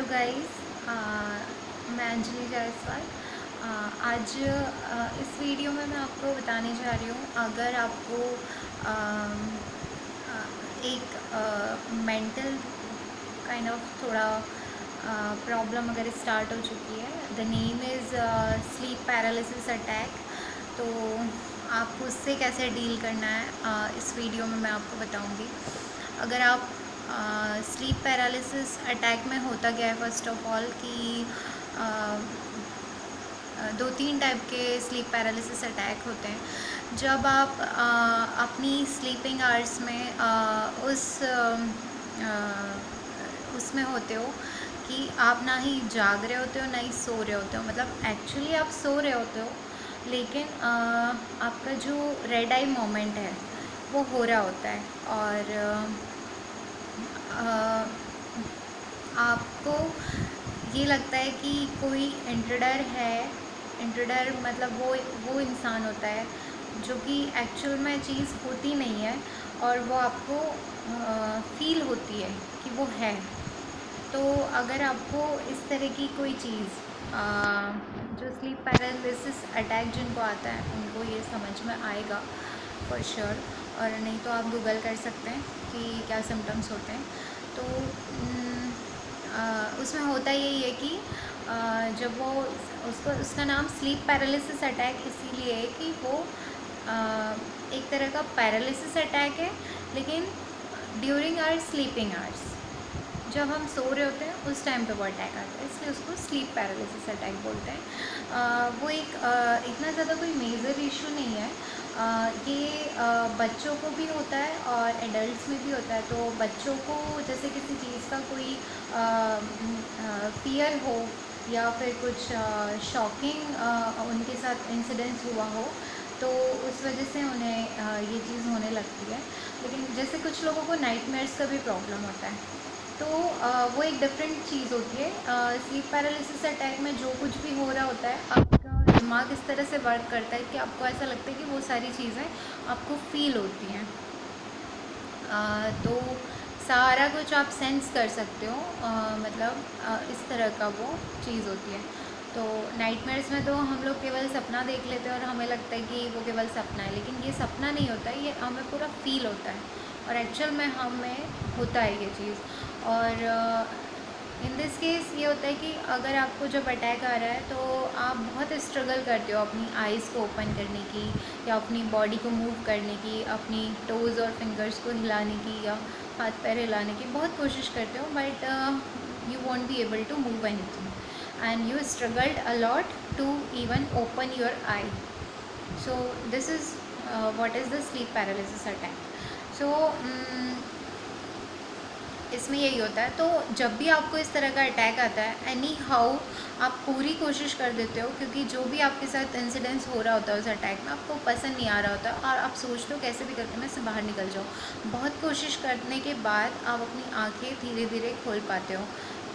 Guys, मैं अंजलि जायसवाल। आज इस वीडियो में मैं आपको बताने जा रही हूँ, अगर आपको एक मेंटल काइंड ऑफ थोड़ा प्रॉब्लम अगर स्टार्ट हो चुकी है, the name is sleep paralysis attack. तो आपको उससे कैसे डील करना है, इस वीडियो में मैं आपको बताऊंगी। अगर आप स्लीप पैरालिसिस अटैक में होता क्या है, फर्स्ट ऑफ ऑल कि दो तीन टाइप के स्लीप पैरालिसिस अटैक होते हैं। जब आप अपनी स्लीपिंग आवर्स में उसमें होते हो कि आप ना ही जाग रहे होते हो ना ही सो रहे होते हो, मतलब एक्चुअली आप सो रहे होते हो लेकिन आपका जो रेड आई मोमेंट है वो हो रहा होता है, और आपको ये लगता है कि कोई इंट्रूडर है। इंट्रूडर मतलब वो इंसान होता है जो कि एक्चुअल में चीज़ होती नहीं है, और वो आपको फील होती है कि वो है। तो अगर आपको इस तरह की कोई चीज़, जो स्लीप पैरालिसिस अटैक जिनको आता है उनको ये समझ में आएगा फॉर श्योर, और नहीं तो आप गूगल कर सकते हैं कि क्या सिम्टम्स होते हैं। तो उसमें होता यही है कि जब वो उसका नाम स्लीप पैरालिसिस अटैक इसीलिए है कि वो एक तरह का पैरालिसिस अटैक है, लेकिन ड्यूरिंग आवर स्लीपिंग आवर्स, जब हम सो रहे होते हैं उस टाइम पे वो अटैक आता है, इसलिए उसको स्लीप पैरालिसिस अटैक बोलते हैं। वो एक इतना ज़्यादा कोई मेजर इशू नहीं है। ये बच्चों को भी होता है और एडल्ट्स में भी होता है। तो बच्चों को जैसे किसी चीज़ का कोई फियर हो या फिर कुछ शॉकिंग उनके साथ इंसिडेंस हुआ हो, तो उस वजह से उन्हें ये चीज़ होने लगती है। लेकिन जैसे कुछ लोगों को नाइटमेयर्स का भी प्रॉब्लम होता है, तो वो एक डिफरेंट चीज़ होती है। स्लीप पैरालिसिस अटैक में जो कुछ भी हो रहा होता है, आपका दिमाग इस तरह से वर्क करता है कि आपको ऐसा लगता है कि वो सारी चीज़ें आपको फील होती हैं। तो सारा कुछ आप सेंस कर सकते हो, मतलब इस तरह का वो चीज़ होती है। तो नाइटमेयर्स में तो हम लोग केवल सपना देख लेते हैं और हमें लगता है कि वो केवल सपना है, लेकिन ये सपना नहीं होता है, ये हमें पूरा फील होता है और एक्चुअल में हमें होता है ये चीज़। और इन दिस केस ये होता है कि अगर आपको जब अटैक आ रहा है तो आप बहुत स्ट्रगल करते हो अपनी आइज़ को ओपन करने की, या अपनी बॉडी को मूव करने की, अपनी टोज़ और फिंगर्स को हिलाने की या हाथ पैर हिलाने की बहुत कोशिश करते हो, but you won't be able to move anything and you struggled a lot to even open your eye. So this is what is the sleep paralysis attack. So इसमें यही होता है। तो जब भी आपको इस तरह का अटैक आता है, एनी हाउ आप पूरी कोशिश कर देते हो, क्योंकि जो भी आपके साथ इंसिडेंस हो रहा होता है उस अटैक में आपको पसंद नहीं आ रहा होता, और आप सोचते हो कैसे भी करके मैं इससे बाहर निकल जाऊँ। बहुत कोशिश करने के बाद आप अपनी आँखें धीरे धीरे खोल पाते हो।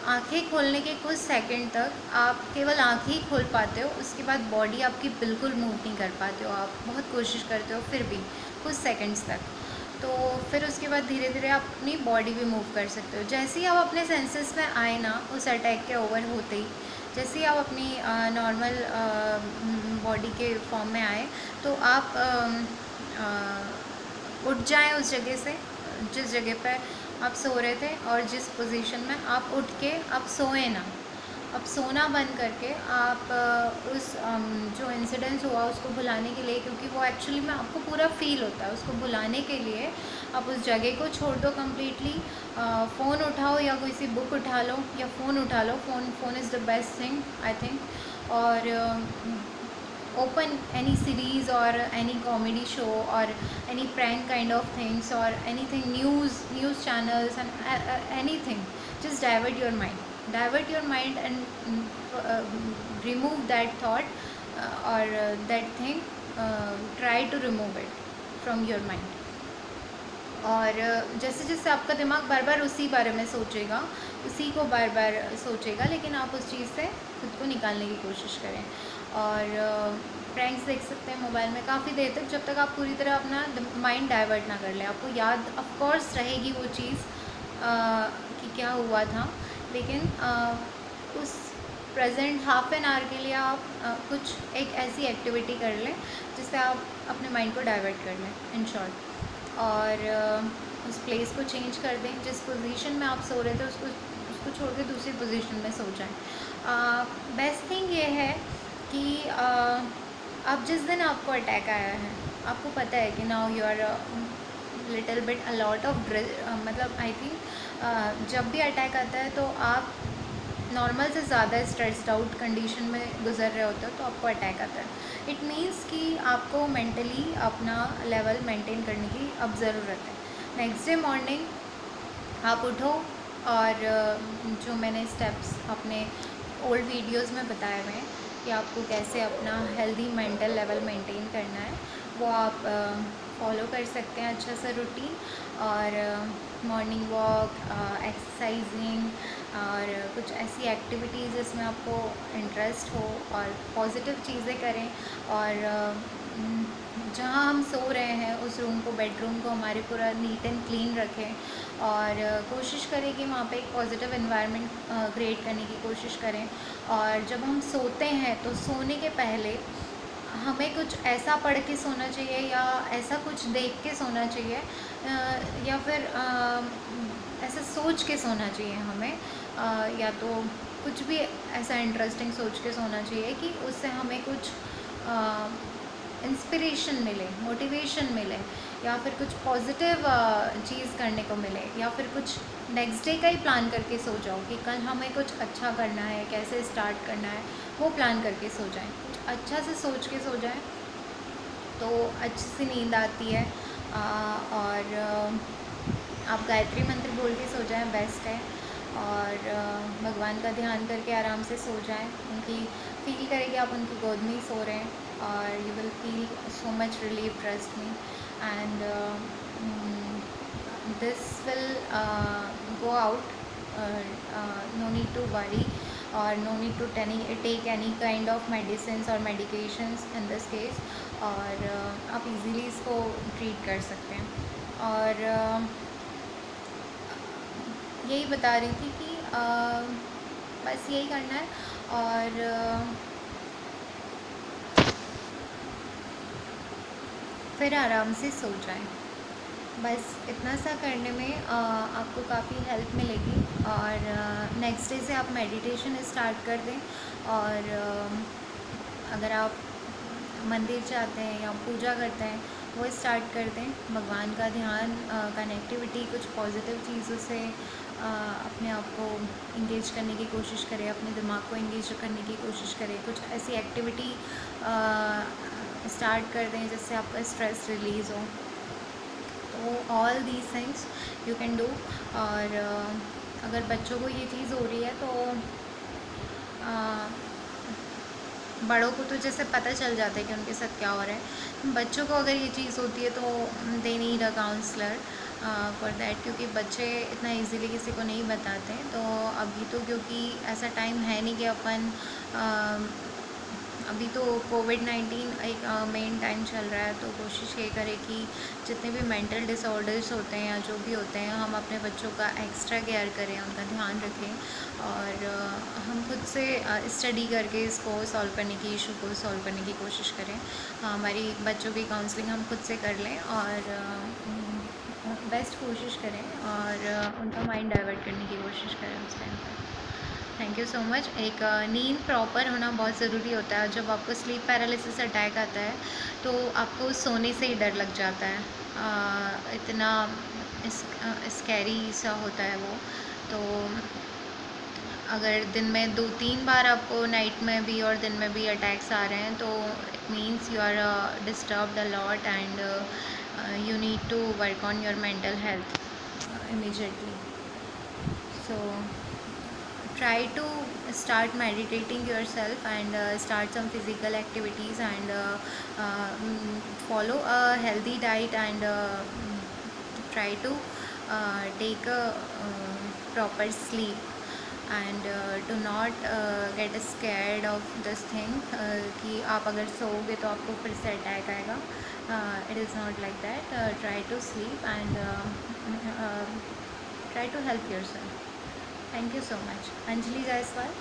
आँखें खोलने के कुछ सेकंड तक आप केवल आँखें ही खोल पाते हो, उसके बाद बॉडी आपकी बिल्कुल मूव नहीं कर पाते हो। आप बहुत कोशिश करते हो फिर भी कुछ सेकंड्स तक, तो फिर उसके बाद धीरे धीरे आप अपनी बॉडी भी मूव कर सकते हो। जैसे ही आप अपने सेंसेस में आए ना, उस अटैक के ओवर होते ही, जैसे ही आप अपनी नॉर्मल बॉडी के फॉर्म में आए, तो आप उठ जाएं उस जगह से जिस जगह पर आप सो रहे थे, और जिस पोजीशन में आप उठ के आप सोए ना। अब सोना बंद करके आप उस जो इंसिडेंस हुआ उसको भुलाने के लिए, क्योंकि वो एक्चुअली में आपको पूरा फील होता है, उसको भुलाने के लिए आप उस जगह को छोड़ दो कम्प्लीटली। फ़ोन उठाओ या कोई सी बुक उठा लो या फ़ोन उठा लो। Phone is the best thing I think. और open any series or any comedy show or any prank kind of things or anything, news channels and anything. Just divert your mind and remove that thought, or that thing. Try to remove it from your mind. और जैसे जैसे आपका दिमाग बार बार उसी बारे में सोचेगा, उसी को बार बार सोचेगा, लेकिन आप उस चीज़ से खुद को निकालने की कोशिश करें। और प्रैंक्स देख सकते हैं मोबाइल में काफ़ी देर तक, जब तक आप पूरी तरह अपना माइंड डाइवर्ट ना कर लें। आपको याद ऑफ कोर्स रहेगी वो चीज़ कि क्या हुआ था, लेकिन उस प्रेजेंट हाफ एन आवर के लिए आप कुछ एक ऐसी एक्टिविटी कर लें जिससे आप अपने माइंड को डाइवर्ट कर लें इन शॉर्ट, और उस प्लेस को चेंज कर दें। जिस पोजीशन में आप सो रहे थे उसको छोड़ के दूसरी पोजीशन में सो जाएं। बेस्ट थिंग ये है कि अब जिस दिन आपको अटैक आया है, आपको पता है कि now you are little bit a lot of मतलब आई थिंक जब भी अटैक आता है तो आप नॉर्मल से ज़्यादा स्ट्रेस्ड आउट कंडीशन में गुजर रहे होते हो तो आपको अटैक आता है। इट मीन्स कि आपको मेंटली अपना लेवल मेंटेन करने की अब ज़रूरत है। नेक्स्ट डे मॉर्निंग आप उठो और जो मैंने स्टेप्स अपने ओल्ड वीडियोस में बताए हुए हैं कि आपको कैसे अपना हेल्दी मेंटल लेवल मेंटेन करना है, वो आप फॉलो कर सकते हैं अच्छा सा रूटीन। और मॉर्निंग वॉक, एक्सरसाइजिंग और कुछ ऐसी एक्टिविटीज़ जिसमें आपको इंटरेस्ट हो और पॉजिटिव चीज़ें करें। और जहाँ हम सो रहे हैं उस रूम को, बेडरूम को हमारे पूरा नीट एंड क्लीन रखें और कोशिश करें कि वहाँ पे एक पॉजिटिव एनवायरनमेंट क्रिएट करने की कोशिश करें। और जब हम सोते हैं तो सोने के पहले हमें कुछ ऐसा पढ़ के सोना चाहिए या ऐसा कुछ देख के सोना चाहिए या फिर ऐसा सोच के सोना चाहिए हमें, या तो कुछ भी ऐसा इंटरेस्टिंग सोच के सोना चाहिए कि उससे हमें कुछ इंस्पिरेशन मिले, मोटिवेशन मिले, या फिर कुछ पॉजिटिव चीज़ करने को मिले, या फिर कुछ नेक्स्ट डे का ही प्लान करके सो जाओ कि कल हमें कुछ अच्छा करना है, कैसे स्टार्ट करना है, वो प्लान करके सो जाएं। कुछ अच्छा से सोच के सो जाएं तो अच्छी सी नींद आती है। और आप गायत्री मंत्र बोल के सो जाएं, बेस्ट है। और भगवान का ध्यान करके आराम से सो जाएं, उनकी फील करें कि आप उनकी गोद में ही सो रहे हैं और you will feel so much relief, trust me. And this will go out, no need to worry or no need to take any kind of medicines or medications in this case, और आप easily इसको treat कर सकते हैं। और यही बता रही थी कि बस यही करना है और फिर आराम से सो जाएं। बस इतना सा करने में आपको काफ़ी हेल्प मिलेगी। और नेक्स्ट डे से आप मेडिटेशन स्टार्ट कर दें। और अगर आप मंदिर जाते हैं या पूजा करते हैं वो स्टार्ट कर दें। भगवान का ध्यान, कनेक्टिविटी, कुछ पॉजिटिव चीज़ों से अपने आप को इंगेज करने की कोशिश करें, अपने दिमाग को इंगेज करने की कोशिश करें। कुछ ऐसी एक्टिविटी स्टार्ट कर दें जिससे आपका स्ट्रेस रिलीज़ हो। तो all these things you can do. और अगर बच्चों को ये चीज़ हो रही है तो बड़ों को तो जैसे पता चल जाता है कि उनके साथ क्या हो रहा है, बच्चों को अगर ये चीज़ होती है तो they need a counsellor for that, क्योंकि बच्चे इतना इजीली किसी को नहीं बताते। तो अभी तो क्योंकि ऐसा टाइम है नहीं कि अपन अभी तो कोविड-19 एक मेन टाइम चल रहा है, तो कोशिश ये करें कि जितने भी मेंटल डिसऑर्डर्स होते हैं या जो भी होते हैं, हम अपने बच्चों का एक्स्ट्रा केयर करें, उनका ध्यान रखें और हम खुद से स्टडी करके इसको सॉल्व करने की, इशू को सॉल्व करने की कोशिश करें। हमारी बच्चों की काउंसलिंग हम खुद से कर लें और बेस्ट कोशिश करें और उनका माइंड डाइवर्ट करने की कोशिश करें उस टाइम पर। Thank you so much. एक नींद प्रॉपर होना बहुत ज़रूरी होता है। जब आपको स्लीप पैरालिसिस अटैक आता है तो आपको सोने से ही डर लग जाता है, इतना स्कैरी सा होता है वो। तो अगर दिन में 2-3 बार आपको नाइट में भी और दिन में भी अटैक्स आ रहे हैं तो it means you are disturbed a lot and you need to work on your mental health immediately. So try to start meditating yourself and start some physical activities and follow a healthy diet and try to take a proper sleep and do not get scared of this thing कि आप अगर सोओगे तो आपको फिर से attack आएगा। It is not like that. Try to sleep and try to help yourself. Thank you so much. Anjali Jaiswal.